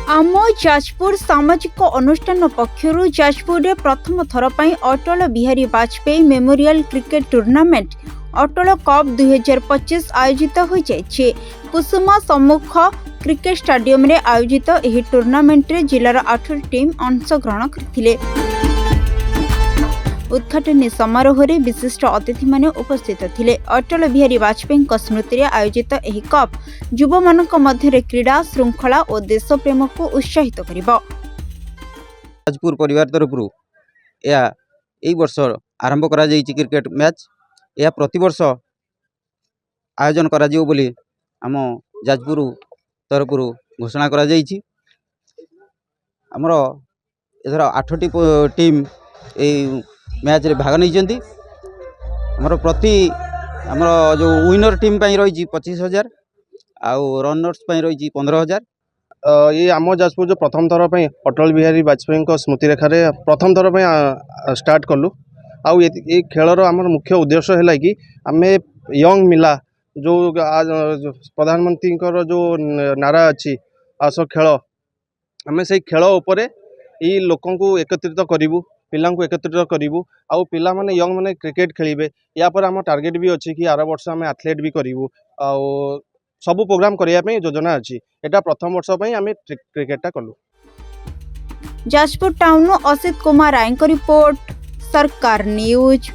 आम जाजपुर सामाजिक अनुष्ठान पक्षर जाजपुर में प्रथम थर पर Atal Bihari Vajpayee memorial cricket tournament Atal cup 2025 आयोजित हो जाए। कुसुमा सम्मुख क्रिकेट स्टेडियम रे आयोजित यह टूर्नामेंट रे जिलार 8 टीम अंशग्रहण करथिले। उद्घाटन समारोह में विशिष्ट अतिथि माने उपस्थित थिले। अटल बिहारी वाजपेयी स्मृति रे आयोजित यह कप युवा मानक मध्य क्रीड़ा श्रृंखला और देश प्रेम को उत्साहित करिबो। जाजपुर परिवार तरफ यह वर्ष आरंभ करा जायछि क्रिकेट मैच। यह प्रति वर्ष आयोजन करा जिवो बोली आम जाजपुर तरफ घोषणा करा जायछि। हमर एथर 8टी टीम ए मैच रे भाग नहीं। हमर प्रति हमर जो विनर टीम पई रही 25,000 आउ रनर्स पई रही 15,000। ये आम जाजपुर जो प्रथम थर पर अटल बिहारी वाजपेयी स्मृति रेखार प्रथम थर पर स्टार्ट कलु। आउ ये खेलर आम मुख्य उद्देश्य है कि आम यंग मिला जो प्रधानमंत्री जो नारा अच्छी आस खेल आम से खेल उपरे ये लोक एकत्रित करूँ, पिला एकत्रित करूँ। आउ पिला माने यंग माने क्रिकेट खेलिबे। या पर आम टार्गेट भी अच्छी कि आर वर्ष आम एथलेट भी करूँ। आउ सबू प्रोग्राम करने योजना अच्छी। एटा प्रथम वर्ष आम क्रिकेटा कलु। जाजपुर टाउन असित कुमार राय रिपोर्ट, सरकार न्यूज।